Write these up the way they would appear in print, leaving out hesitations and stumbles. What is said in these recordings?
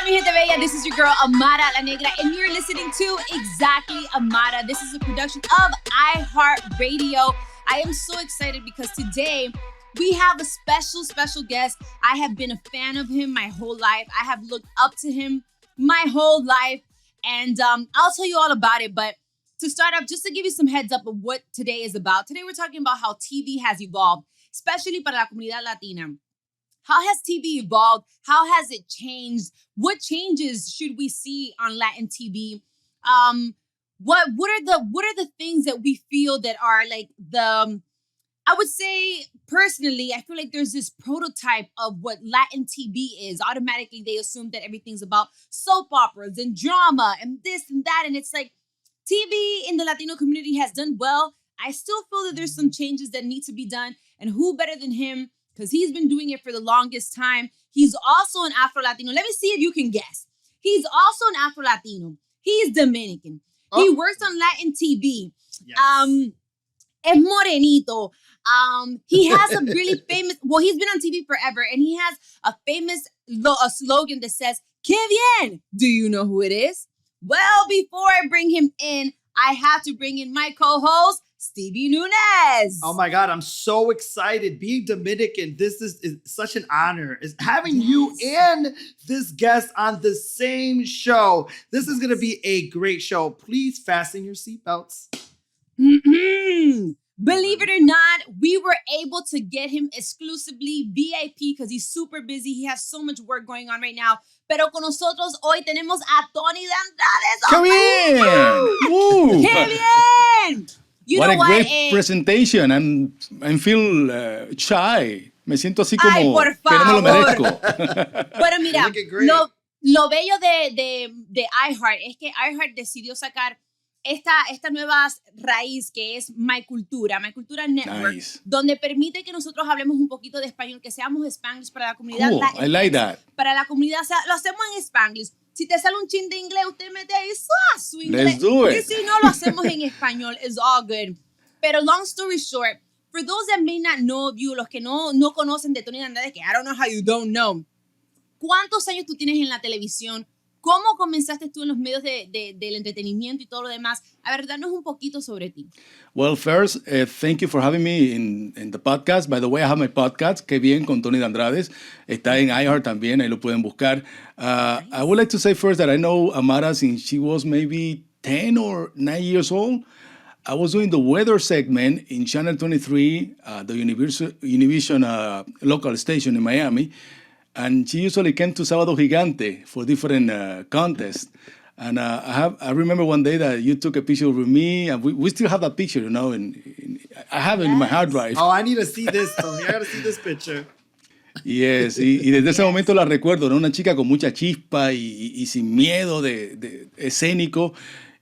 mi gente bella? This is your girl, Amara La Negra, and you're listening to Exactly Amara. This is a production of iHeart Radio. I am so excited because today we have a special guest. I have been a fan of him my whole life. I have looked up to him my whole life, and I'll tell you all about it. But to start off, just to give you some heads up of what today is about. Today we're talking about how TV has evolved, especially para la comunidad latina. How has TV evolved? How has it changed? What changes should we see on Latin TV? What are the things that we feel that are like the I would say personally, I feel like there's this prototype of what Latin TV is. Automatically, they assume that everything's about soap operas and drama and this and that. And it's like TV in the Latino community has done well. I still feel that there's some changes that need to be done. And who better than him? Because he's been doing it for the longest time. He's also an Afro-Latino. Let me see if you can guess. He's also an Afro-Latino. He's Dominican. Oh. He works on Latin TV. Yes. Es morenito. He has a really famous, well, he's been on TV forever, and he has a famous slogan that says, "Que bien!" Do you know who it is? Well, before I bring him in, I have to bring in my co-host, Stevie Nunes. Oh my God, I'm so excited. Being Dominican, this is such an honor. Is having you and this guest on the same show. This is going to be a great show. Please fasten your seatbelts. Believe it or not, we were able to get him exclusively VIP because he's super busy. He has so much work going on right now. Pero con nosotros hoy tenemos a Tony de Andrade. ¡Qué bien! ¡Qué bien! You what know a what? great presentation. I feel shy. Me siento así como Ay, por que no me lo favor. merezco. Pero mira, lo bello de iHeart es que iHeart decidió sacar esta nueva raíz que es My Cultura Network, Nice. donde permite que nosotros hablemos un poquito de español, que seamos Spanglish para la comunidad. Cool. I like that. Para la comunidad, o sea, lo hacemos en Spanglish. Si te sale un chin de inglés, usted mete ahí su inglés. Let's do it. Y si no, lo hacemos en español. It's all good. Pero long story short, for those that may not know of you, los que no conocen de Tony de Andrade, que I don't know how you don't know, ¿cuántos años tú tienes en la televisión? ¿Cómo comenzaste tú en los medios del entretenimiento y todo lo demás? A ver, danos un poquito sobre ti. Well, first, thank you for having me in the podcast. By the way, I have my podcast, Que Bien, con Tony de Andrade. Está en iHeart también, ahí lo pueden buscar. Nice. I would like to say first that I know Amara since she was maybe 10 or 9 years old. I was doing the weather segment in Channel 23, the Univision local station in Miami. And she usually came to Sábado Gigante for different contests. And I remember one day that you took a picture with me, and we still have that picture, you know, and I have it in my hard drive. Oh, I need to see this, Tony. I gotta see this picture. Yes, y desde ese momento la recuerdo, ¿no? Una chica con mucha chispa y sin miedo de escénico.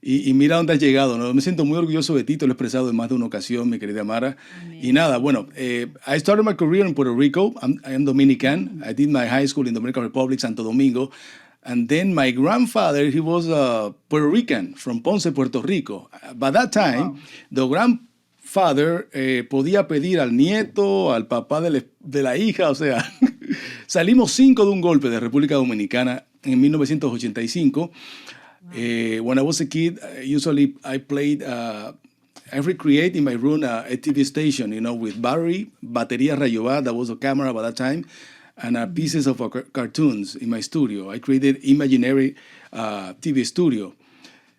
Y mira dónde has llegado, ¿no? Me siento muy orgulloso de ti, te lo he expresado en más de una ocasión, mi querida Amara. Amen. Y nada, bueno, I started my career in Puerto Rico. I am Dominican. I did my high school in Dominican Republic, Santo Domingo. And then my grandfather, he was Puerto Rican from Ponce, Puerto Rico. By that time, the grandfather podía pedir al nieto, al papá de la hija, o sea, salimos 5 de un golpe de República Dominicana en 1985. When I was a kid, usually I played, I recreate in my room a TV station, you know, with Batería Rayobá, that was a camera by that time, and pieces of cartoons in my studio. I created imaginary TV studio.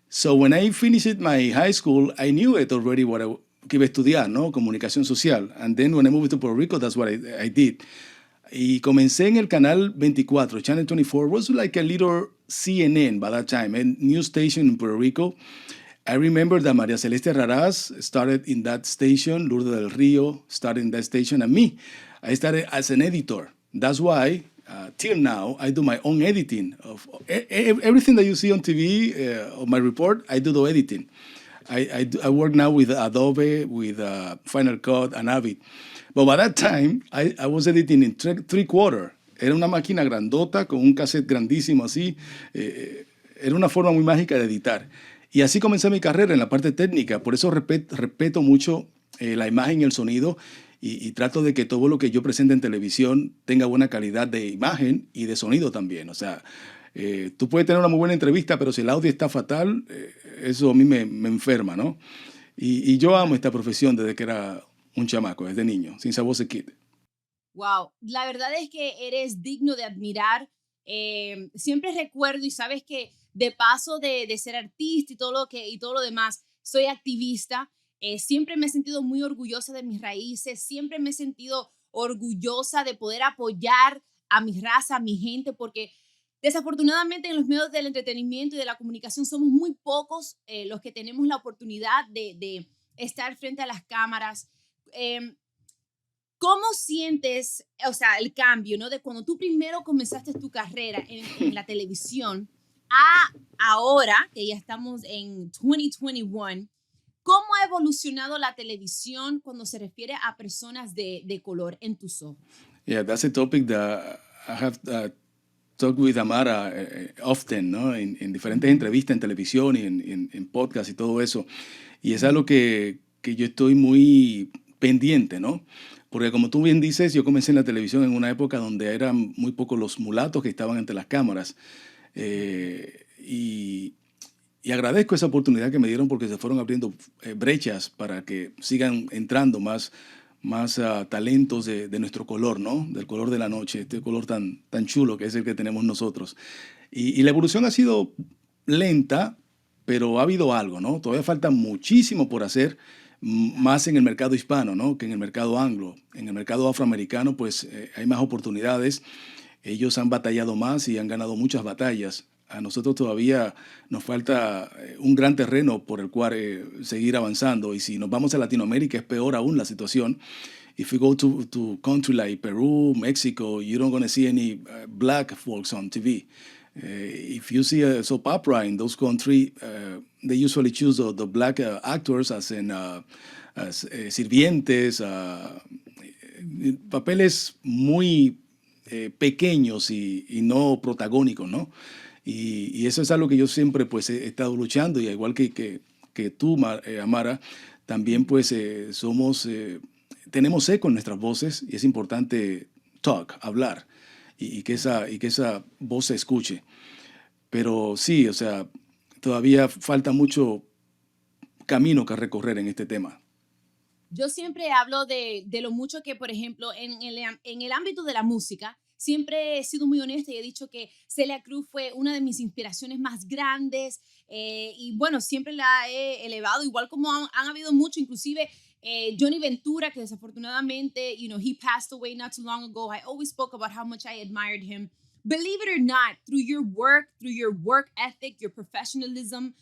So when I finished my high school, I knew it already what I iba a estudiar, ¿no? Comunicación social. And then when I moved to Puerto Rico, that's what I did. Y comencé en el canal 24, Channel 24, was like a little CNN by that time, a news station in Puerto Rico. I remember that María Celeste Raraz started in that station, Lourdes del Río started in that station, and me, I started as an editor. That's why, till now, I do my own editing. Of everything that you see on TV, on my report, I do the editing. I work now with Adobe, with Final Cut, and Avid. But by that time, I was editing in three-quarter. Era una máquina grandota con un cassette grandísimo así. Era una forma muy mágica de editar. Y así comencé mi carrera en la parte técnica. Por eso respeto mucho la imagen y el sonido y trato de que todo lo que yo presente en televisión tenga buena calidad de imagen y de sonido también. O sea, Tú puedes tener una muy buena entrevista, pero si el audio está fatal, eso a mí me enferma, ¿no? Y yo amo esta profesión desde que era un chamaco, desde niño, since I was a kid. Wow, la verdad es que eres digno de admirar. Siempre recuerdo y sabes que de paso de ser artista y todo lo demás, soy activista. Siempre me he sentido muy orgullosa de mis raíces, siempre me he sentido orgullosa de poder apoyar a mi raza, a mi gente, porque desafortunadamente en los medios del entretenimiento y de la comunicación somos muy pocos los que tenemos la oportunidad de estar frente a las cámaras. Em, ¿Cómo sientes, o sea, el cambio, ¿no? De cuando tú primero comenzaste tu carrera en la televisión a ahora, que ya estamos en 2021, ¿cómo ha evolucionado la televisión cuando se refiere a personas de color en tus ojos? Yeah, that's a topic that I have talked with Amara often, ¿no? En diferentes entrevistas en televisión y en podcast y todo eso. Y es algo que yo estoy muy pendiente, ¿no? Porque como tú bien dices, yo comencé en la televisión en una época donde eran muy pocos los mulatos que estaban ante las cámaras. Y agradezco esa oportunidad que me dieron porque se fueron abriendo brechas para que sigan entrando más talentos de nuestro color, ¿no? Del color de la noche, este color tan chulo que es el que tenemos nosotros. Y la evolución ha sido lenta, pero ha habido algo, ¿no? Todavía falta muchísimo por hacer, más en el mercado hispano, ¿no? Que en el mercado anglo. En el mercado afroamericano, pues hay más oportunidades. Ellos han batallado más y han ganado muchas batallas. A nosotros todavía nos falta un gran terreno por el cual seguir avanzando. Y si nos vamos a Latinoamérica, es peor aún la situación. If you go to country like Peru, Mexico, you don't gonna see any black folks on TV. If you see a soap opera in those countries, they usually choose the black actors as sirvientes, papeles muy pequeños y no protagónicos, ¿no? Y eso es algo que yo siempre pues he estado luchando, y igual que tú, Amara, también pues tenemos eco en nuestras voces, y es importante hablar, y que esa voz se escuche. Pero sí, o sea, todavía falta mucho camino que recorrer en este tema. Yo siempre hablo de lo mucho que, por ejemplo, en el ámbito de la música, siempre he sido muy honesta y he dicho que Celia Cruz fue una de mis inspiraciones más grandes, y bueno, siempre la he elevado, igual como han habido mucho, inclusive Johnny Ventura, que desafortunadamente, he passed away not too long ago. I always spoke about how much I admired him. Believe it or not, through your work ethic, your professionalism,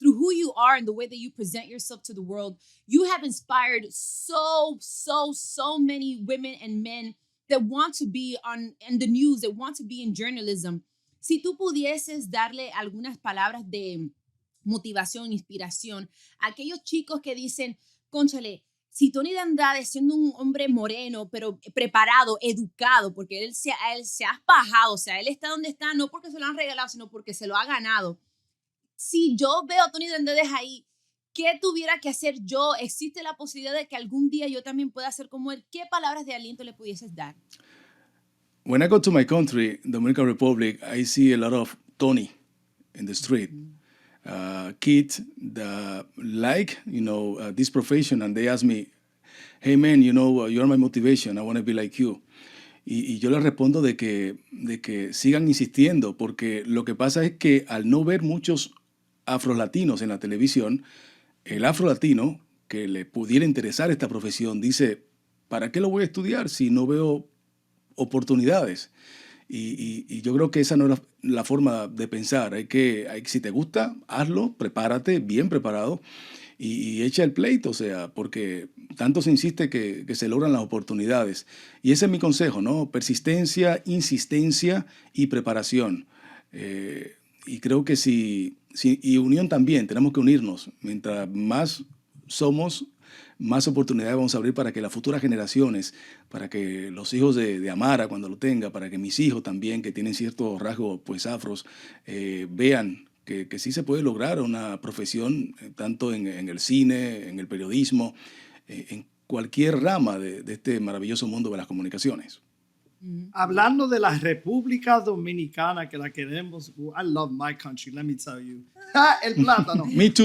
through who you are and the way that you present yourself to the world, you have inspired so many women and men that want to be in the news, that want to be in journalism. Si tú pudieses darle algunas palabras de motivación, inspiración a aquellos chicos que dicen, cónchale, si Tony de Andrade, siendo un hombre moreno, pero preparado, educado, porque él se ha bajado, o sea, él está donde está, no porque se lo han regalado, sino porque se lo ha ganado. Si yo veo a Tony de Andrade ahí, ¿qué tuviera que hacer yo? ¿Existe la posibilidad de que algún día yo también pueda ser como él? ¿Qué palabras de aliento le pudieses dar? When I go to my country, Dominican Republic, I see a lot of Tony in the street. Kids that like, this profession, and they ask me, hey man, you're my motivation, I want to be like you. Y yo les respondo de que sigan insistiendo, porque lo que pasa es que al no ver muchos afrolatinos en la televisión, el afrolatino que le pudiera interesar esta profesión dice, ¿para qué lo voy a estudiar si no veo oportunidades? Y yo creo que esa no es la forma de pensar. Si te gusta, hazlo, prepárate, bien preparado, y echa el pleito, o sea, porque tanto se insiste que se logran las oportunidades. Y ese es mi consejo, ¿no? Persistencia, insistencia y preparación. Y creo que y unión también, tenemos que unirnos. Mientras más somos, más oportunidades vamos a abrir para que las futuras generaciones, para que los hijos de Amara, cuando lo tenga, para que mis hijos también, que tienen ciertos rasgos pues afros, vean que sí se puede lograr una profesión, tanto en el cine, en el periodismo, en cualquier rama de este maravilloso mundo de las comunicaciones. Hablando de la República Dominicana, que la queremos. I love my country, let me tell you. El plátano. Me too.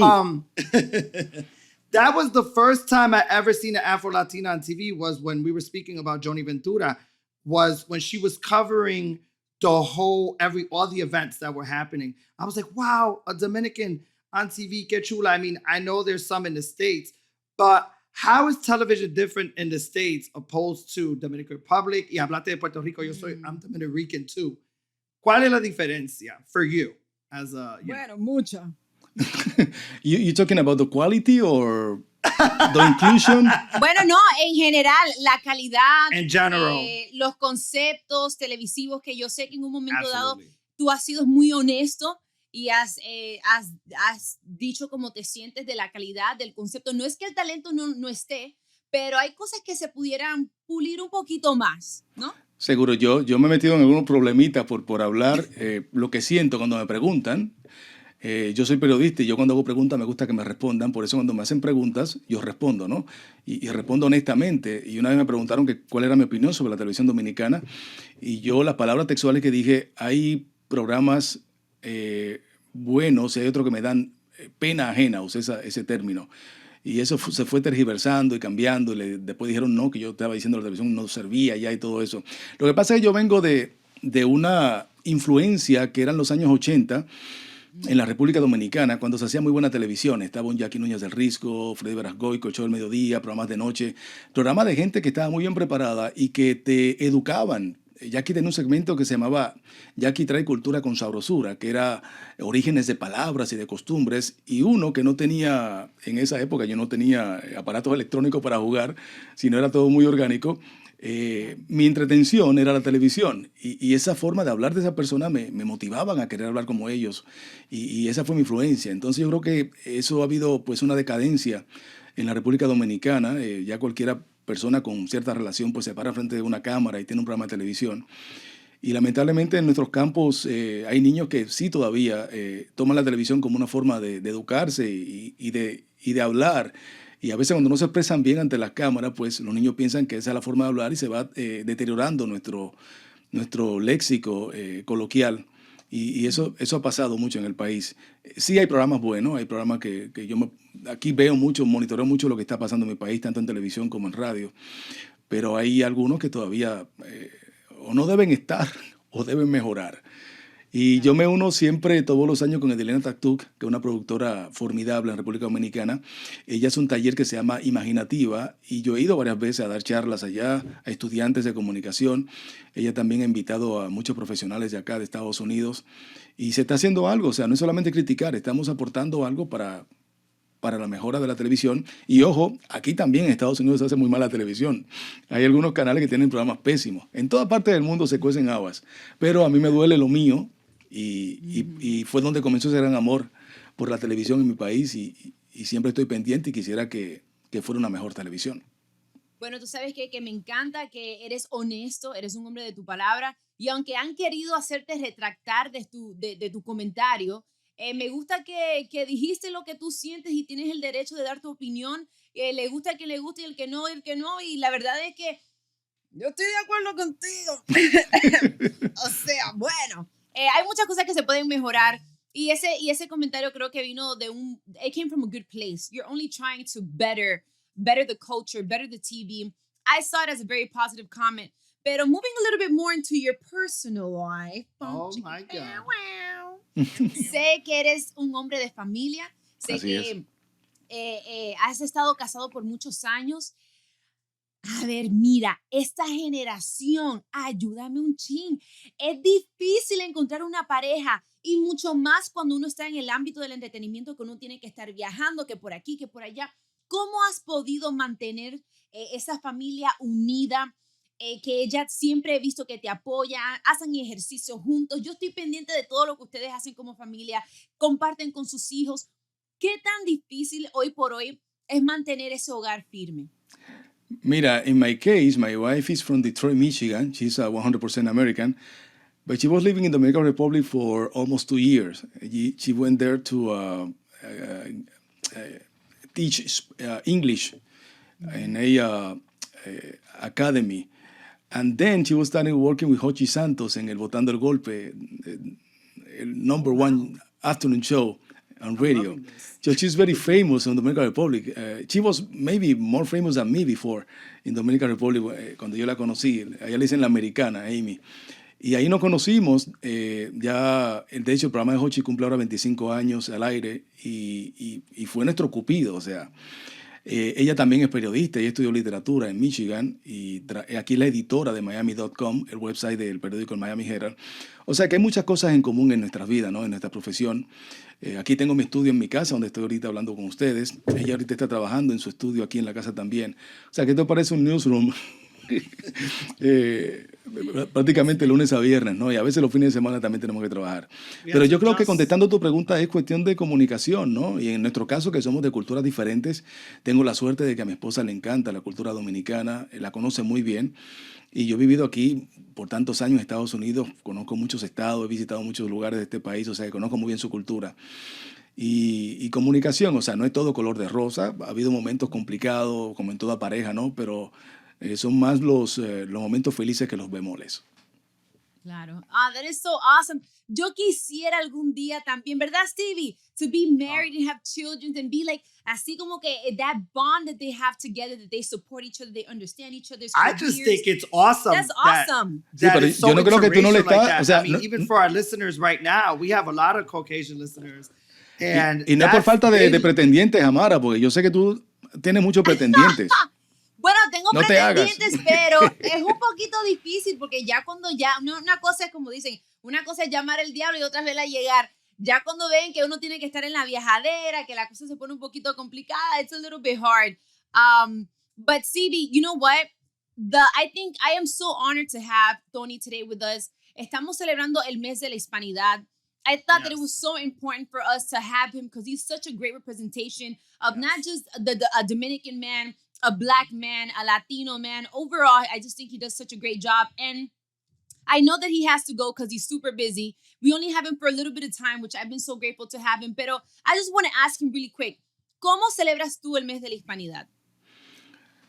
That was the first time I ever seen an Afro-Latina on TV was when we were speaking about Joni Ventura, was when she was covering all the events that were happening. I was like, wow, a Dominican on TV, que chula. I mean, I know there's some in the States, but how is television different in the States opposed to Dominican Republic? Y hablaste de Puerto Rico, I'm Dominican Rican too. ¿Cuál es la diferencia for you as a, Bueno, mucha. You talking about the quality or the inclusion? Bueno, no, en general, la calidad, in general? los conceptos televisivos que yo sé que en un momento dado Absolutely. tú has sido muy honesto y has dicho cómo te sientes de la calidad del concepto. No es que el talento no esté, pero hay cosas que se pudieran pulir un poquito más, ¿no? Seguro, yo me he metido en algunos problemitas por hablar lo que siento cuando me preguntan. Yo soy periodista y yo cuando hago preguntas me gusta que me respondan, por eso cuando me hacen preguntas yo respondo, ¿no? Y respondo honestamente. Y una vez me preguntaron cuál era mi opinión sobre la televisión dominicana y yo las palabras textuales que dije, hay programas buenos y hay otros que me dan pena ajena, usé ese término. Y eso se fue tergiversando y cambiando y después dijeron no, que yo estaba diciendo que la televisión no servía ya y todo eso. Lo que pasa es que yo vengo de una influencia que eran los años 80 en la República Dominicana, cuando se hacía muy buena televisión. Estaba un Jackie Núñez del Risco, Freddy Verasgoico, el Show del Mediodía, programas de noche, programas de gente que estaba muy bien preparada y que te educaban. Jackie tenía un segmento que se llamaba Jackie trae cultura con sabrosura, que era orígenes de palabras y de costumbres, y uno que no tenía, en esa época yo no tenía aparatos electrónicos para jugar, sino era todo muy orgánico. Mi entretención era la televisión y esa forma de hablar de esa persona me motivaban a querer hablar como ellos y esa fue mi influencia. Entonces yo creo que eso ha habido pues una decadencia en la República Dominicana. Ya cualquiera persona con cierta relación pues se para frente de una cámara y tiene un programa de televisión. Y lamentablemente en nuestros campos hay niños que sí todavía toman la televisión como una forma de educarse y de hablar. Y a veces cuando no se expresan bien ante las cámaras, pues los niños piensan que esa es la forma de hablar y se va deteriorando nuestro léxico coloquial. Y eso ha pasado mucho en el país. Sí hay programas buenos, hay programas que aquí veo mucho, monitoreo mucho lo que está pasando en mi país, tanto en televisión como en radio. Pero hay algunos que todavía o no deben estar o deben mejorar. Y yo me uno siempre, todos los años, con Edilena Taktuk, que es una productora formidable en República Dominicana. Ella hace un taller que se llama Imaginativa y yo he ido varias veces a dar charlas allá a estudiantes de comunicación. Ella también ha invitado a muchos profesionales de acá, de Estados Unidos. Y se está haciendo algo, o sea, no es solamente criticar, estamos aportando algo para la mejora de la televisión. Y ojo, aquí también en Estados Unidos se hace muy mala televisión. Hay algunos canales que tienen programas pésimos. En toda parte del mundo se cuecen habas. Pero a mí me duele lo mío. Y fue donde comenzó ese gran amor por la televisión en mi país y siempre estoy pendiente y quisiera que fuera una mejor televisión. Bueno, tú sabes que me encanta que eres honesto, eres un hombre de tu palabra y aunque han querido hacerte retractar de tu comentario, me gusta que dijiste lo que tú sientes y tienes el derecho de dar tu opinión. Le gusta a quien le gusta y el que no, y la verdad es que yo estoy de acuerdo contigo. O sea, bueno. Hay muchas cosas que se pueden mejorar y ese comentario creo que vino it came from a good place. You're only trying to better the culture, better the TV. I saw it as a very positive comment. Pero moving a little bit more into your personal life. Oh my God. Sé que eres un hombre de familia. Sé Así que has estado casado por muchos años. A ver, mira, esta generación, ayúdame un chin. Es difícil encontrar una pareja y mucho más cuando uno está en el ámbito del entretenimiento, que uno tiene que estar viajando, que por aquí, que por allá. ¿Cómo has podido mantener esa familia unida? Que ella siempre he visto que te apoya, hacen ejercicio juntos. Yo estoy pendiente de todo lo que ustedes hacen como familia, comparten con sus hijos. ¿Qué tan difícil hoy por hoy es mantener ese hogar firme? Mira, in my case, my wife is from Detroit, Michigan. She's 100% American, but she was living in the Dominican Republic for almost 2 years. She went there to teach English in a academy. And then she was starting working with Hochi Santos en el Botando el Golpe, el number one afternoon show on radio. So she's very famous in Dominican Republic. She was maybe more famous than me before in Dominican Republic cuando yo la conocí. A ella le dicen la americana, Amy. Y ahí nos conocimos. Ya, de hecho, el programa de Hochi cumple ahora 25 años al aire y fue nuestro cupido, o sea. Ella también es periodista, ella estudió literatura en Michigan y aquí es la editora de Miami.com, el website del periódico el Miami Herald. O sea que hay muchas cosas en común en nuestras vidas, ¿no? En nuestra profesión. Aquí tengo mi estudio en mi casa, donde estoy ahorita hablando con ustedes. Ella ahorita está trabajando en su estudio aquí en la casa también. O sea que esto parece un newsroom. Prácticamente lunes a viernes, ¿no? Y a veces los fines de semana también tenemos que trabajar. Pero yo creo que contestando tu pregunta es cuestión de comunicación, ¿no? Y en nuestro caso, que somos de culturas diferentes, tengo la suerte de que a mi esposa le encanta la cultura dominicana, la conoce muy bien. Y yo he vivido aquí por tantos años en Estados Unidos, conozco muchos estados, he visitado muchos lugares de este país, o sea, que conozco muy bien su cultura. Y comunicación, o sea, no es todo color de rosa, ha habido momentos complicados, como en toda pareja, ¿no? Pero son más los momentos felices que los bemoles. Claro. That is so awesome. Yo quisiera algún día también, ¿verdad, Stevie? To be married and have children and be like, así como que that bond that they have together, that they support each other, they understand each other's I careers. just think it's awesome. That's awesome. That Sí, it's so yo no creo que tú no le interracial like estás, that. o sea, I mean, no, even for our listeners right now, we have a lot of Caucasian listeners. And y no es por falta de pretendientes, Amara, porque yo sé que tú tienes muchos pretendientes. Bueno, tengo No te hagas. pretendientes, pero es un poquito difícil porque ya cuando una cosa es como dicen, una cosa es llamar al diablo y otra es verla llegar. Ya cuando ven que uno tiene que estar en la viajadera, que la cosa se pone un poquito complicada, it's a little bit hard. But CB, you know what? I think I am so honored to have Tony today with us. Estamos celebrando el mes de la hispanidad. I thought that it was so important for us to have him because he's such a great representation of not just a Dominican man, a Black man, a Latino man. Overall, I just think he does such a great job. And I know that he has to go because he's super busy. We only have him for a little bit of time, which I've been so grateful to have him. Pero I just want to ask him really quick, ¿cómo celebras tú el mes de la hispanidad?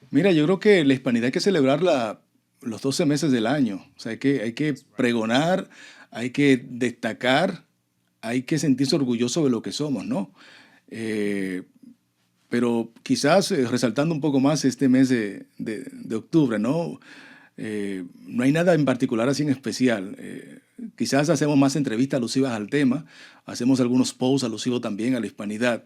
Mira, yo creo que la hispanidad hay que celebrarla los 12 meses del año. O sea, hay que pregonar, hay que destacar, hay que sentirse orgulloso de lo que somos, ¿no? Pero quizás resaltando un poco más este mes de octubre, ¿no? No hay nada en particular así en especial. Quizás hacemos más entrevistas alusivas al tema, hacemos algunos posts alusivos también a la hispanidad,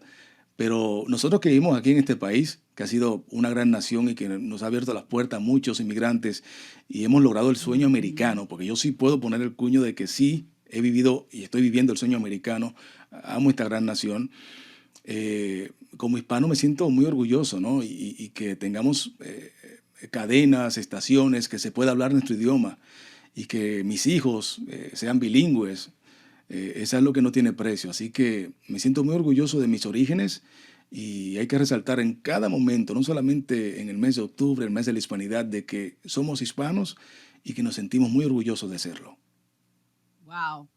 pero nosotros que vivimos aquí en este país, que ha sido una gran nación y que nos ha abierto las puertas a muchos inmigrantes y hemos logrado el sueño americano, porque yo sí puedo poner el cuño de que sí he vivido y estoy viviendo el sueño americano, amo esta gran nación. Como hispano me siento muy orgulloso, ¿no? Y que tengamos cadenas, estaciones, que se pueda hablar nuestro idioma y que mis hijos sean bilingües. Eso es lo que no tiene precio. Así que me siento muy orgulloso de mis orígenes y hay que resaltar en cada momento, no solamente en el mes de octubre, el mes de la hispanidad, de que somos hispanos y que nos sentimos muy orgullosos de serlo. Wow.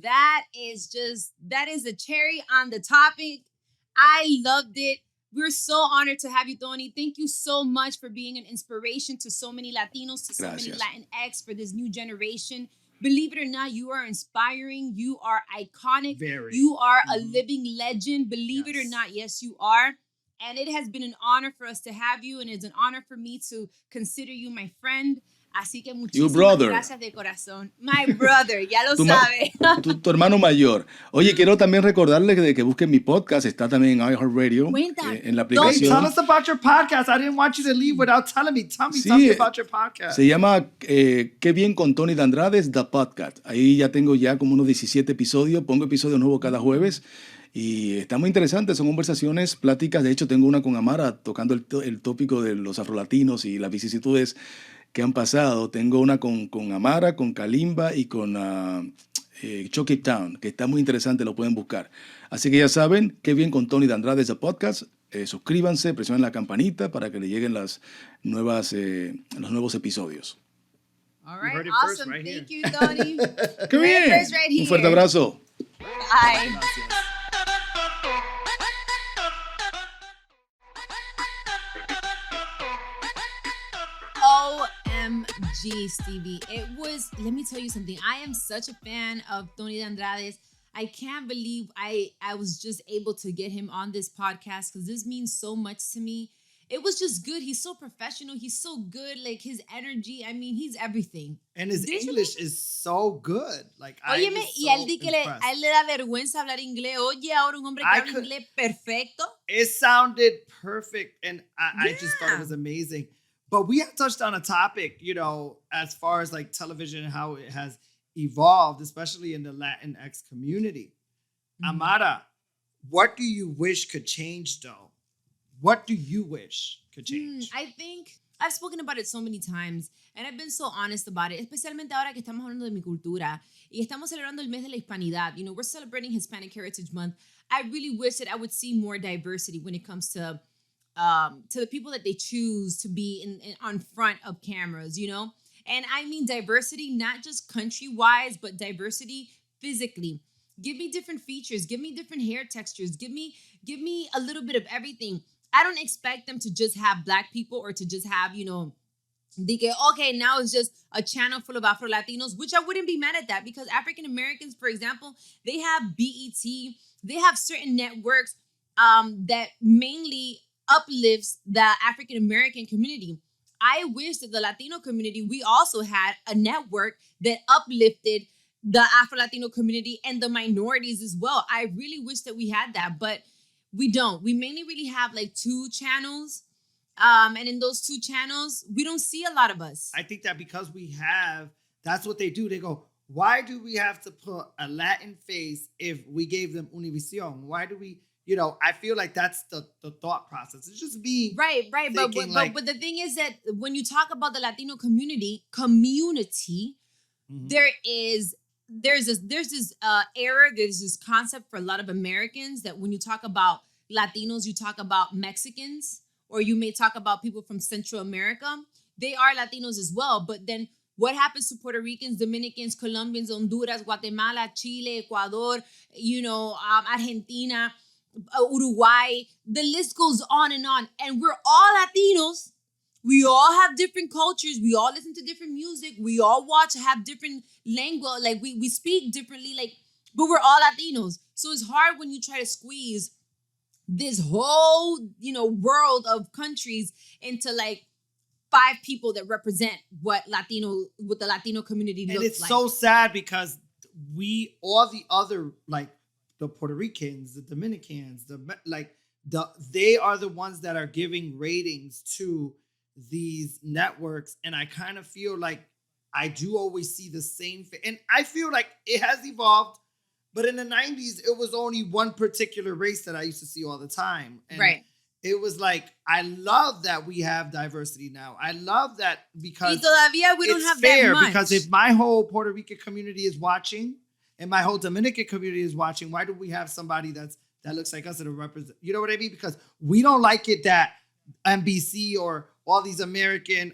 That is the cherry on the topic. I loved it. We're so honored to have you, Tony. Thank you so much for being an inspiration to so many Latinos, to so many Latinx, for this new generation. Believe it or not, you are inspiring. You are iconic. Very. You are a living legend. Believe it or not, yes, you are. And it has been an honor for us to have you, and it's an honor for me to consider you my friend. Así que muchísimas gracias de corazón. My brother, ya lo sabe. Tu hermano mayor. Oye, quiero también recordarles de que busquen mi podcast. Está también en iHeart Radio. En la aplicación. Hey, tell us about your podcast. I didn't want you to leave without telling me. Tell me about your podcast. Se llama Qué bien con Tony de Andrade, The Podcast. Ahí ya tengo como unos 17 episodios. Pongo episodios nuevos cada jueves. Y está muy interesante, son conversaciones, pláticas. De hecho, tengo una con Amara tocando el tópico de los afrolatinos y las vicisitudes que han pasado. Tengo una con Amara, con Kalimba y con Chucky Town, que está muy interesante, lo pueden buscar. Así que ya saben, Qué bien con Tony de Andrade ese podcast. Suscríbanse, presionen la campanita para que le lleguen los nuevos episodios. All right, awesome. Thank you, Tony. ¡Qué bien! Un fuerte abrazo. Bye. OMG. OMG, Stevie. It was, let me tell you something. I am such a fan of Tony de Andrade's. I can't believe I was just able to get him on this podcast because this means so much to me. It was just good. He's so professional. He's so good. Like his energy. I mean, he's everything. And his English is so good. Like, Óyeme, was y a él, so a él le da vergüenza hablar inglés. Oye, ahora un hombre que habla inglés perfecto. It sounded perfect. And I just thought it was amazing. But we have touched on a topic, you know, as far as like television and how it has evolved, especially in the Latinx community. Mm-hmm. Amara, what do you wish could change though? What do you wish could change? I think I've spoken about it so many times and I've been so honest about it, especialmente ahora que estamos hablando de mi cultura y estamos celebrando el mes de la hispanidad. You know, we're celebrating Hispanic Heritage Month. I really wish that I would see more diversity when it comes to the people that they choose to be in on front of cameras, you know? And I mean diversity, not just country-wise, but diversity physically. Give me different features. Give me different hair textures. Give me a little bit of everything. I don't expect them to just have Black people or to just have, you know, okay, now it's just a channel full of Afro-Latinos, which I wouldn't be mad at that because African-Americans, for example, they have BET. They have certain networks that mainly uplifts the African-American community. I wish that the Latino community, we also had a network that uplifted the Afro-Latino community and the minorities as well. I really wish that we had that, but we don't. We mainly really have like 2 channels. And in those 2 channels, we don't see a lot of us. I think that because that's what they do. They go, why do we have to put a Latin face if we gave them Univision? Why do we, you know, I feel like that's the thought process. It's just me. Right. But the thing is that when you talk about the Latino community, mm-hmm. There's this error, there's this concept for a lot of Americans that when you talk about Latinos, you talk about Mexicans, or you may talk about people from Central America. They are Latinos as well. But then what happens to Puerto Ricans, Dominicans, Colombians, Honduras, Guatemala, Chile, Ecuador, you know, Argentina, Uruguay? The list goes on. And we're all Latinos. We all have different cultures. We all listen to different music. We all have different language. Like we speak differently, like, but we're all Latinos. So it's hard when you try to squeeze this whole, you know, world of countries into like 5 people that represent what the Latino community looks like. And it's so sad because all the other, like the Puerto Ricans, the Dominicans, they are the ones that are giving ratings to these networks, and I kind of feel like I do always see the same thing. And I feel like it has evolved, but in the 90s, it was only one particular race that I used to see all the time. And right. It was like, I love that we have diversity now. I love that because y todavía we don't have fair, that much. because if my whole Puerto Rican community is watching and my whole Dominican community is watching, why do we have somebody that looks like us that represent? You know what I mean? Because we don't like it that NBC or all these American,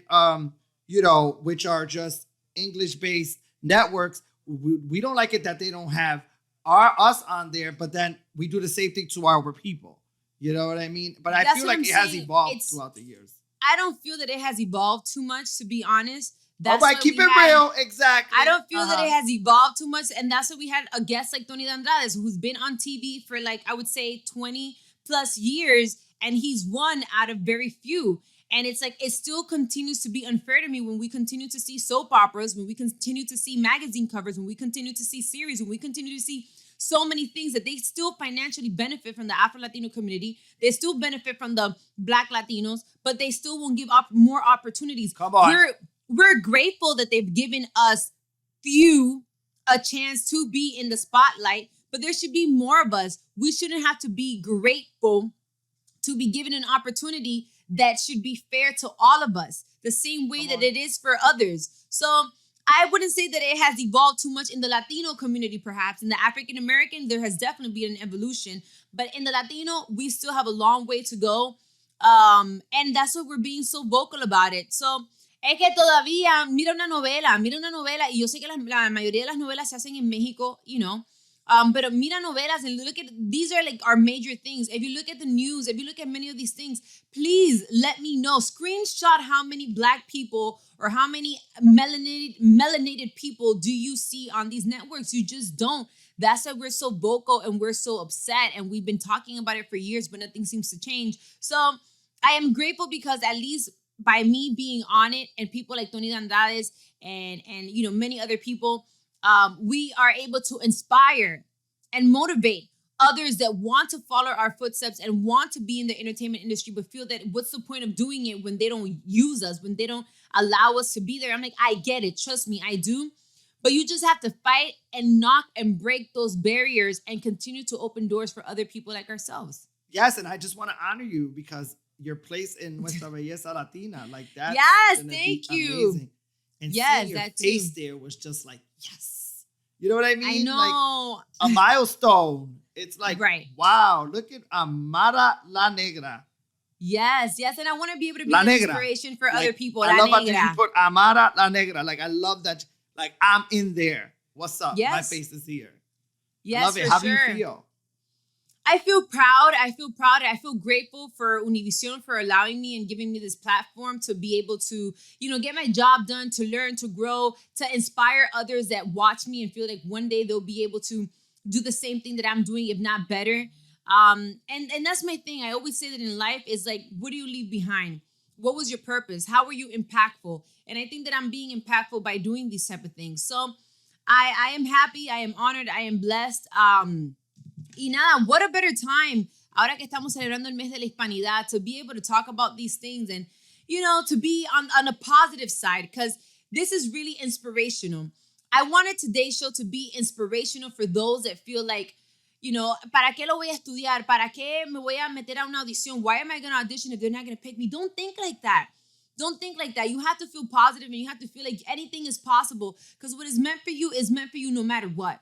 you know, which are just English-based networks, we don't like it that they don't have us on there, but then we do the same thing to our people. You know what I mean? But I feel like it has evolved throughout the years. I don't feel that it has evolved too much, to be honest. That's all right, keep it real. Exactly. I don't feel that it has evolved too much. And that's why we had a guest like Tony de Andrade, who's been on TV for like, I would say 20 plus years. And he's one out of very few. And it's like, it still continues to be unfair to me when we continue to see soap operas, when we continue to see magazine covers, when we continue to see series, when we continue to see so many things that they still financially benefit from the Afro-Latino community. They still benefit from the Black Latinos, but they still won't give up more opportunities. Come on. We're grateful that they've given us few a chance to be in the spotlight, but there should be more of us. We shouldn't have to be grateful to be given an opportunity that should be fair to all of us, the same way that it is for others. So I wouldn't say that it has evolved too much in the Latino community, perhaps. In the African American, there has definitely been an evolution. But in the Latino, we still have a long way to go. And that's why we're being so vocal about it. So, es que todavía, mira una novela, y yo sé que la mayoría de las novelas se hacen en México, you know. But mira novelas and look at, these are like our major things. If you look at the news, if you look at many of these things, please let me know. Screenshot how many Black people or how many melanated people do you see on these networks? You just don't. That's why we're so vocal and we're so upset, and we've been talking about it for years, but nothing seems to change. So I am grateful because at least by me being on it and people like Tony Dandades and many other people, we are able to inspire and motivate others that want to follow our footsteps and want to be in the entertainment industry, but feel that what's the point of doing it when they don't use us, when they don't allow us to be there? I'm like, I get it. Trust me, I do. But you just have to fight and knock and break those barriers and continue to open doors for other people like ourselves. Yes, and I just want to honor you because your place in Nuestra Belleza Latina, like that. Yes, thank you. Amazing. And yes, seeing your that face too. there was just like, yes. You know what I mean? I know. Like a milestone. It's like, right. Wow, look at Amara La Negra. Yes, and I want to be able to be La an Negra. inspiration for Like, other people. I La love Negra. how you put Amara La Negra. Like, I love that. Like, I'm in there. What's up? Yes. My face is here. Yes, I love it. for How sure. do you feel? I feel proud. I feel grateful for Univision for allowing me and giving me this platform to be able to, get my job done, to learn, to grow, to inspire others that watch me and feel like one day they'll be able to do the same thing that I'm doing, if not better. And that's my thing. I always say that in life is like, what do you leave behind? What was your purpose? How were you impactful? And I think that I'm being impactful by doing these type of things. So I am happy. I am honored. I am blessed. Y nada, what a better time, ahora que estamos celebrando el mes de la hispanidad, to be able to talk about these things and, to be on a positive side, because this is really inspirational. I wanted today's show to be inspirational for those that feel like, ¿para qué lo voy a estudiar? ¿Para qué me voy a meter a una audición? Why am I going to audition if they're not going to pick me? Don't think like that. Don't think like that. You have to feel positive and you have to feel like anything is possible, because what is meant for you is meant for you no matter what.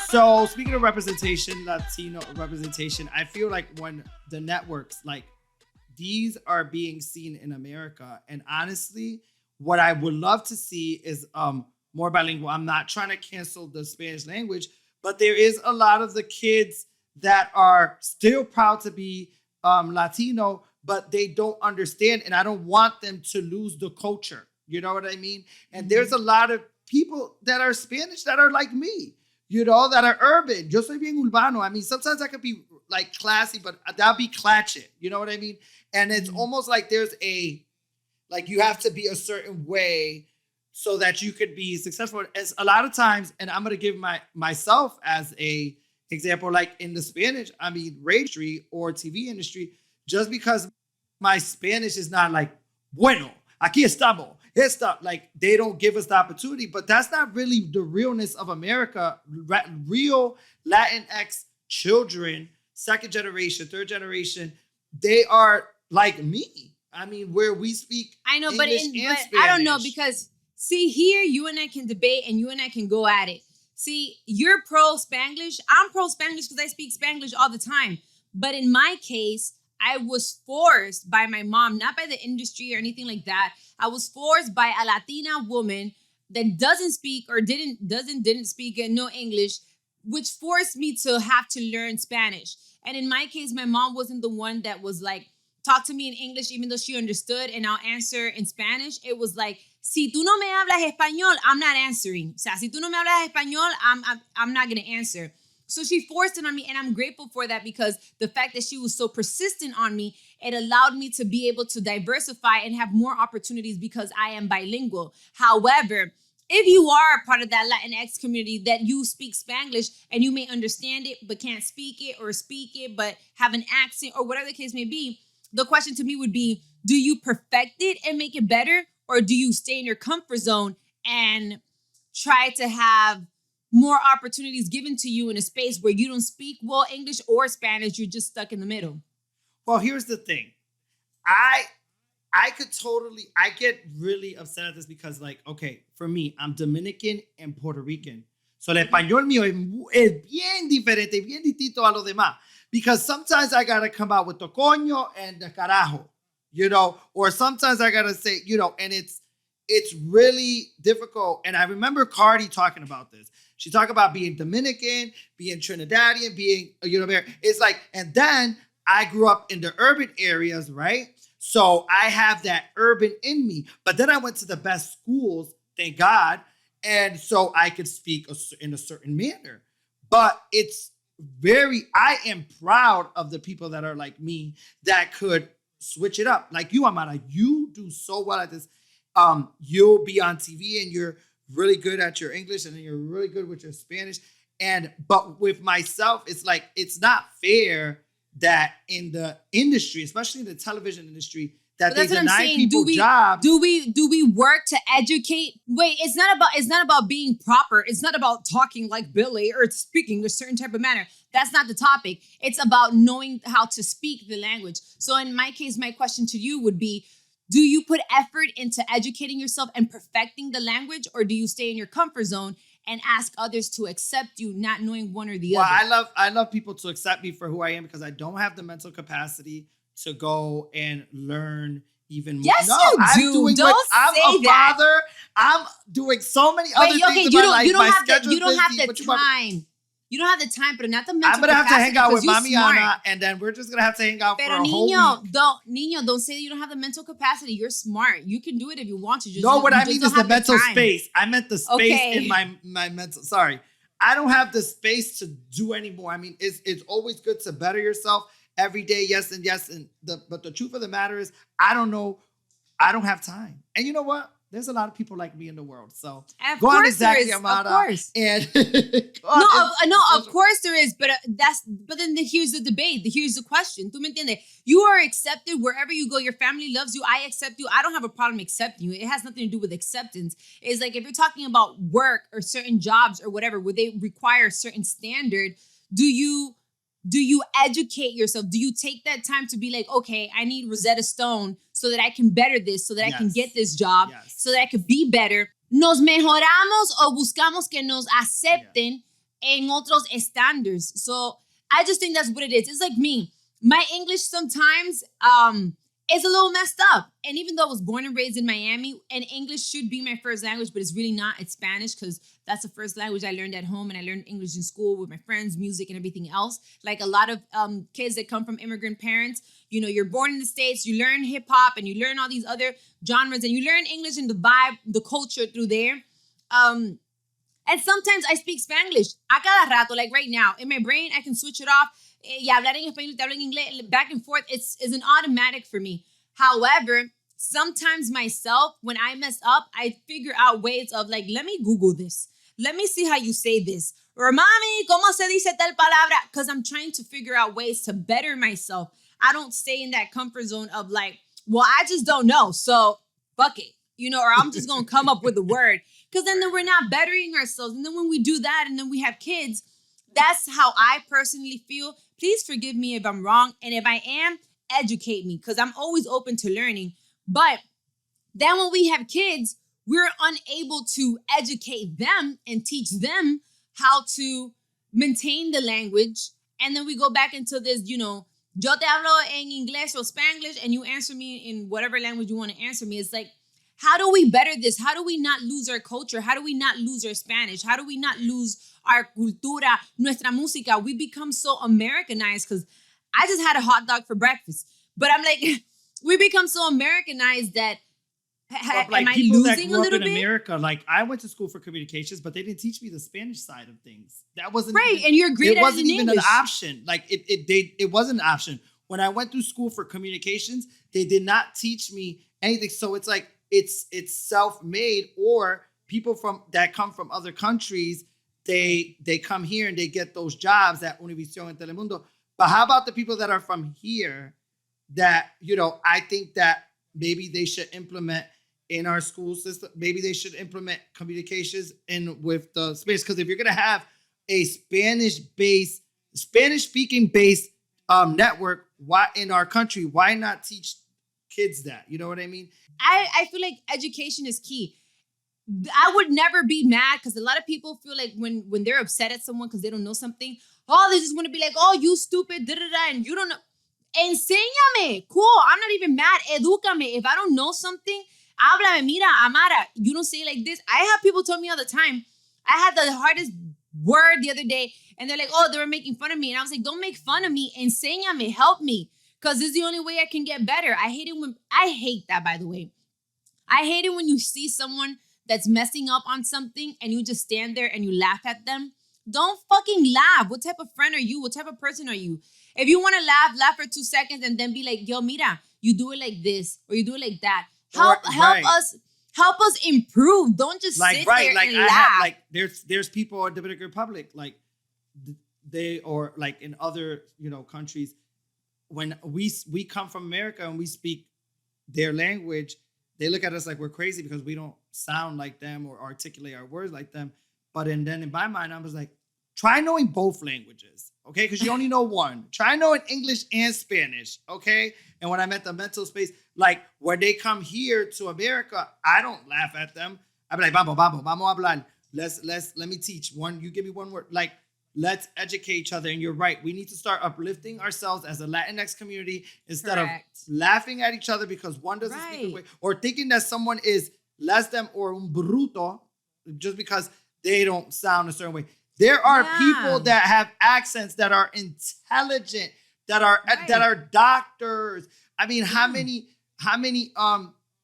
So speaking of representation, Latino representation, I feel like when the networks, like these are being seen in America, and honestly, what I would love to see is more bilingual. I'm not trying to cancel the Spanish language, but there is a lot of the kids that are still proud to be Latino, but they don't understand, and I don't want them to lose the culture. You know what I mean? And there's a lot of people that are Spanish that are like me, that are urban. Yo soy bien urbano. I mean, sometimes I could be like classy, but that'll be clatchet. You know what I mean? And it's almost like there's you have to be a certain way so that you could be successful. As a lot of times, and I'm going to give myself as a example, like in the Spanish, radio industry or TV industry, just because my Spanish is not like, bueno, aquí estamos. Like they don't give us the opportunity, but that's not really the realness of America. Real Latinx children, second generation, third generation, they are like me. Where we speak English and Spanish. I don't know, because see, here you and I can debate and you and I can go at it. See, you're pro Spanglish. I'm pro Spanglish because I speak Spanglish all the time. But in my case, I was forced by my mom, not by the industry or anything like that. I was forced by a Latina woman that doesn't speak or didn't speak no English, which forced me to have to learn Spanish. And in my case, my mom wasn't the one that was like, talk to me in English, even though she understood, and I'll answer in Spanish. It was like, si tú no me hablas español, I'm not answering. O sea, si tú no me hablas español, I'm not going to answer. So she forced it on me, and I'm grateful for that, because the fact that she was so persistent on me, it allowed me to be able to diversify and have more opportunities because I am bilingual. However, if you are a part of that Latinx community that you speak Spanglish and you may understand it but can't speak it, or speak it but have an accent, or whatever the case may be, the question to me would be, do you perfect it and make it better, or do you stay in your comfort zone and try to have more opportunities given to you in a space where you don't speak well English or Spanish, you're just stuck in the middle? Well, here's the thing. I get really upset at this because, like, okay, for me, I'm Dominican and Puerto Rican. So el español mío es bien diferente, bien distinto a lo demás. Because sometimes I got to come out with the coño and the carajo, or sometimes I got to say, and it's really difficult. And I remember Cardi talking about this. She talked about being Dominican, being Trinidadian, being, it's like, and then I grew up in the urban areas, right? So I have that urban in me. But then I went to the best schools, thank God. And so I could speak in a certain manner. But I am proud of the people that are like me that could switch it up. Like you, Amara, you do so well at this. You'll be on TV and you're really good at your English and then you're really good with your Spanish. But with myself, it's like, it's not fair that in the industry, especially in the television industry, that they deny people jobs. Do we work to educate? Wait, it's not about being proper. It's not about talking like Billy or speaking a certain type of manner. That's not the topic. It's about knowing how to speak the language. So in my case, my question to you would be, do you put effort into educating yourself and perfecting the language, or do you stay in your comfort zone and ask others to accept you, not knowing one or the other? Well, I love people to accept me for who I am because I don't have the mental capacity to go and learn even more. Yes, you do. I'm a father. I'm doing so many other things in my life. You don't have the time. You don't have the time, but not the mental capacity. I'm going to have to hang out with Mami Ana, and then we're just going to have to hang out for a whole week. Don't say that you don't have the mental capacity. You're smart. You can do it if you want to. What I mean is the mental space. I meant the space in my mental. Sorry. I don't have the space to do anymore. I mean, it's always good to better yourself every day. Yes. But the truth of the matter is, I don't know. I don't have time. And you know what? There's a lot of people like me in the world. So go on exactly, Amara. Of course. And of course there is. But then here's the debate. Here's the question. ¿Tú me entiendes? You are accepted wherever you go. Your family loves you. I accept you. I don't have a problem accepting you. It has nothing to do with acceptance. It's like if you're talking about work or certain jobs or whatever, where they require a certain standard, do you educate yourself? Do you take that time to be like, okay, I need Rosetta Stone so that I can better this, so that I can get this job, so that I could be better? ¿Nos mejoramos o buscamos que nos acepten en otros estándares? So I just think that's what it is. It's like me. My English sometimes is a little messed up. And even though I was born and raised in Miami, and English should be my first language, but it's really not. It's Spanish because that's the first language I learned at home, and I learned English in school with my friends, music, and everything else. Like a lot of kids that come from immigrant parents, you're born in the States, you learn hip hop, and you learn all these other genres, and you learn English and the vibe, the culture through there. And sometimes I speak Spanglish. A cada rato, like right now, in my brain, I can switch it off. Y hablar en español, te hablo en inglés, back and forth. It's an automatic for me. However, sometimes myself, when I mess up, I figure out ways of like, let me Google this. Let me see how you say this. Or, mami, ¿cómo se dice tal palabra? Because I'm trying to figure out ways to better myself. I don't stay in that comfort zone of like, well, I just don't know. So fuck it. Or I'm just going to come up with a word. Because then we're not bettering ourselves. And then when we do that and then we have kids, that's how I personally feel. Please forgive me if I'm wrong. And if I am, educate me, because I'm always open to learning. But then when we have kids, we're unable to educate them and teach them how to maintain the language. And then we go back into this, yo te hablo en inglés or Spanglish, and you answer me in whatever language you want to answer me. It's like, how do we better this? How do we not lose our culture? How do we not lose our Spanish? How do we not lose our cultura, nuestra música? We become so Americanized, because I just had a hot dog for breakfast. But I'm like, we become so Americanized that am I losing a little bit? In America, like I went to school for communications, but they didn't teach me the Spanish side of things. That wasn't right, and you're great at it. It wasn't even English. An option. Like it wasn't an option. When I went through school for communications, they did not teach me anything. So it's like it's self-made, or people that come from other countries, they come here and they get those jobs at Univision and Telemundo. But how about the people that are from here that, I think that maybe they should implement in our school system. Maybe they should implement communications with the Spanish. Because if you're going to have a Spanish-speaking based network, why in our country, why not teach kids that? You know what I mean? I feel like education is key. I would never be mad, because a lot of people feel like when they're upset at someone because they don't know something, they just want to be like, oh, you stupid, and you don't know. Enséñame. Cool. I'm not even mad. Edúcame. If I don't know something, háblame. Mira, Amara, you don't say it like this. I have people tell me all the time. I had the hardest word the other day, and they're like, oh, they were making fun of me. And I was like, don't make fun of me. Enséñame, help me. Because this is the only way I can get better. I hate that, by the way. I hate it when you see someone that's messing up on something and you just stand there and you laugh at them. Don't fucking laugh. What type of friend are you? What type of person are you? If you want to laugh for 2 seconds and then be like, yo, mira, you do it like this or you do it like that. Help us improve. Don't just sit there and laugh. There's people in Dominican Republic, like they, or like in other, countries, when we come from America and we speak their language, they look at us like we're crazy because we don't sound like them or articulate our words like them. But then in my mind, I was like, try knowing both languages, okay? Because you only know one. Try knowing English and Spanish, okay? And when I'm at the mental space, like when they come here to America, I don't laugh at them. I'm like, vamos hablar. Let me teach one. You give me one word. Like, let's educate each other. And you're right. We need to start uplifting ourselves as a Latinx community instead of laughing at each other because one doesn't speak the way, or thinking that someone is less than or un bruto just because they don't sound a certain way. There are people that have accents that are intelligent, that are doctors. I mean, how many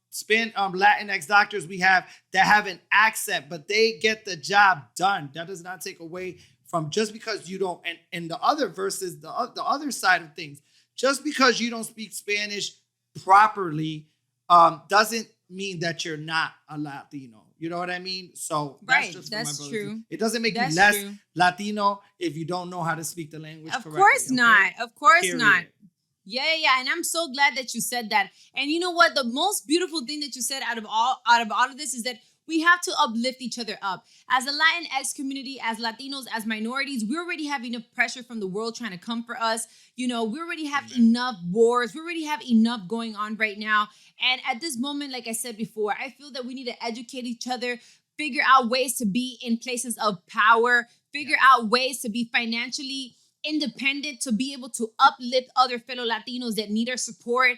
Latinx doctors we have that have an accent, but they get the job done. That does not take away from just because you don't, and the other versus the other side of things, just because you don't speak Spanish properly doesn't mean that you're not a Latino. You know what I mean? So that's just for my brothers. True. It doesn't make you less Latino if you don't know how to speak the language correctly. Of course not. Of course not. Yeah. And I'm so glad that you said that. And you know what? The most beautiful thing that you said out of all of this is that we have to uplift each other up. As a Latinx community, as Latinos, as minorities, we already have enough pressure from the world trying to come for us. We already have enough wars. We already have enough going on right now. And at this moment, like I said before, I feel that we need to educate each other, figure out ways to be in places of power, figure out ways to be financially independent, to be able to uplift other fellow Latinos that need our support.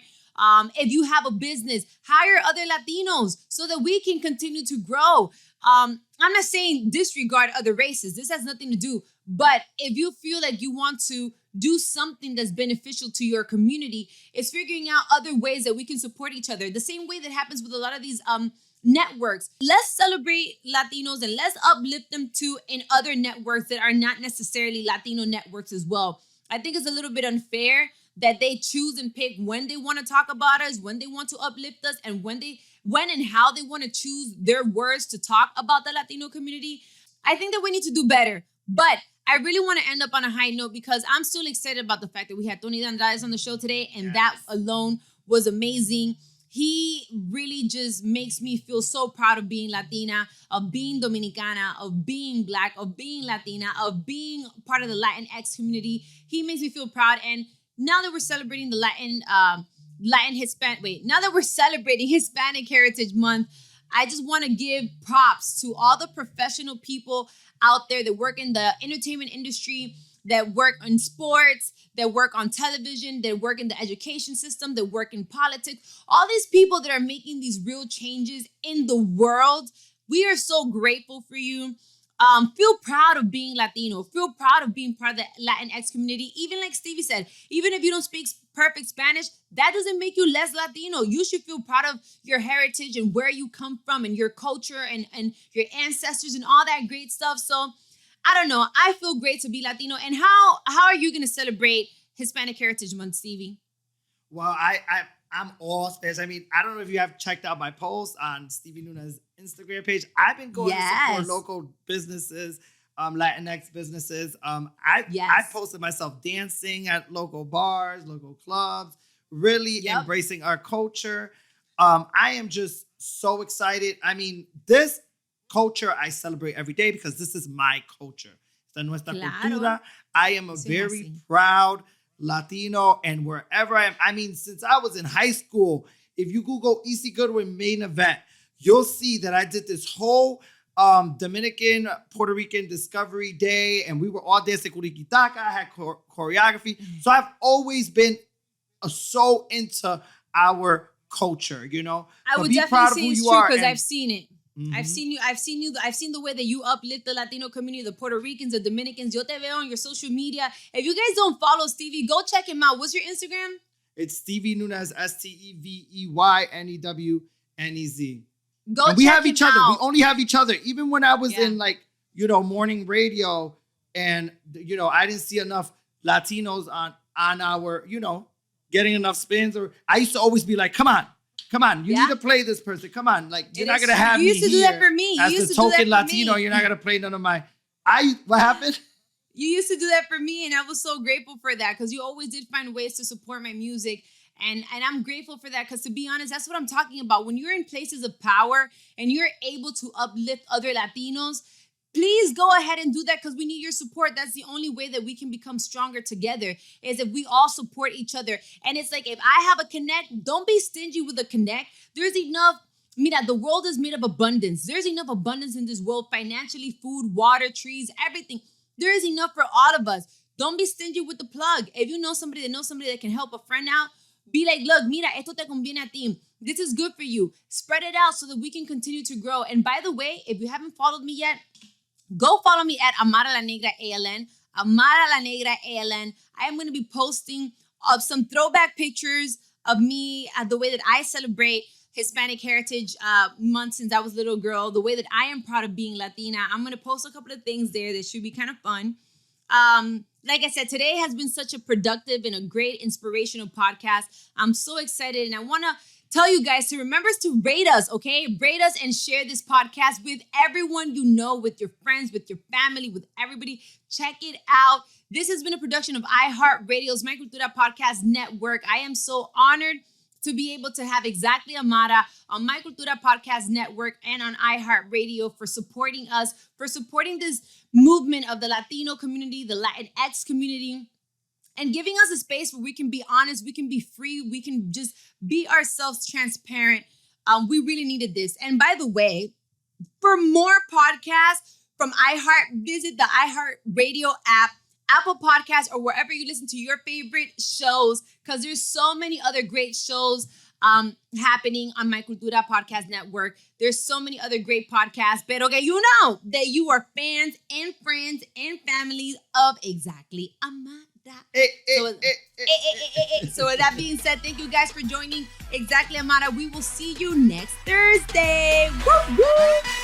If you have a business, hire other Latinos so that we can continue to grow. I'm not saying disregard other races. This has nothing to do. But if you feel like you want to do something that's beneficial to your community, it's figuring out other ways that we can support each other. The same way that happens with a lot of these networks. Let's celebrate Latinos and let's uplift them too in other networks that are not necessarily Latino networks as well. I think it's a little bit unfair that they choose and pick when they want to talk about us, when they want to uplift us, and when and how they want to choose their words to talk about the Latino community. I think that we need to do better. But I really want to end up on a high note because I'm still excited about the fact that we had Tony Andrade on the show today, and that alone was amazing. He really just makes me feel so proud of being Latina, of being Dominicana, of being Black, of being Latina, of being part of the Latinx community. He makes me feel proud. And now that we're celebrating the now that we're celebrating Hispanic Heritage Month, I just want to give props to all the professional people out there that work in the entertainment industry, that work in sports, that work on television, that work in the education system, that work in politics. All these people that are making these real changes in the world. We are so grateful for you. Feel proud of being Latino. Feel proud of being part of the Latinx community. Even like Stevie said, even if you don't speak perfect Spanish, that doesn't make you less Latino. You should feel proud of your heritage and where you come from and your culture and your ancestors and all that great stuff. So I don't know. I feel great to be Latino. And how are you going to celebrate Hispanic Heritage Month, Stevie? Well, I'm all Spanish. I mean, I don't know if you have checked out my posts on Stevie Nuna's Instagram page. I've been going to support local businesses, Latinx businesses. I posted myself dancing at local bars, local clubs, really embracing our culture. I am just so excited. I mean, this culture I celebrate every day because this is my culture. Esta nuestra cultura. I am a very proud Latino, and wherever I am, I mean, since I was in high school, if you Google Easy Goodwin main event, you'll see that I did this whole Dominican, Puerto Rican Discovery Day, and we were all dancing Kuriquitaca. I had choreography. So I've always been so into our culture, you know. I would definitely say it's true because I've seen it. I've seen you. I've seen the way that you uplift the Latino community, the Puerto Ricans, the Dominicans. Yo te veo on your social media. If you guys don't follow Stevie, go check him out. What's your Instagram? It's Stevie Nunez, SteveYNEZ. Go And we check have him each other. out. We only have each other. Even when I was Yeah. in morning radio, and I didn't see enough Latinos on our getting enough spins, or I used to always be like, come on, you Yeah. need to play this person. Come on, like you're It not is gonna true. have You me used to do that here for me. You as used the to do that token for Latino. me. You're not gonna play none of my. What happened? You used to do that for me, and I was so grateful for that because you always did find ways to support my music. And I'm grateful for that because, to be honest, that's what I'm talking about. When you're in places of power and you're able to uplift other Latinos, please go ahead and do that because we need your support. That's the only way that we can become stronger together, is if we all support each other. And it's like, if I have a connect, don't be stingy with a connect. There's enough. Mira, the world is made of abundance. There's enough abundance in this world, financially, food, water, trees, everything. There is enough for all of us. Don't be stingy with the plug. If you know somebody that can help a friend out, be like, look, mira, esto te conviene a ti. This is good for you. Spread it out so that we can continue to grow. And by the way, if you haven't followed me yet, go follow me at Amara La Negra ALN. Amara La Negra ALN. I am going to be posting some throwback pictures of me, the way that I celebrate Hispanic Heritage Month since I was a little girl, the way that I am proud of being Latina. I'm going to post a couple of things there that should be kind of fun. Like I said, today has been such a productive and a great inspirational podcast. I'm so excited, and I want to tell you guys to remember to rate us, okay? Rate us and share this podcast with everyone you know, with your friends, with your family, with everybody. Check it out. This has been a production of iHeart Radio's My Cultura Podcast Network. I am so honored to be able to have exactly Amara on My Cultura Podcast Network and on iHeart Radio for supporting us, for supporting this movement of the Latino community, the Latinx community, and giving us a space where we can be honest, we can be free, we can just be ourselves, transparent. We really needed this. And by the way, for more podcasts from iHeart, visit the iHeart Radio app, Apple Podcasts, or wherever you listen to your favorite shows, because there's so many other great shows happening on My Cultura Podcast Network. There's so many other great podcasts, pero que you know that you are fans and friends and families of exactly Amara. So with that being said, thank you guys for joining Exactly Amara. We will see you next Thursday. Woo, woo.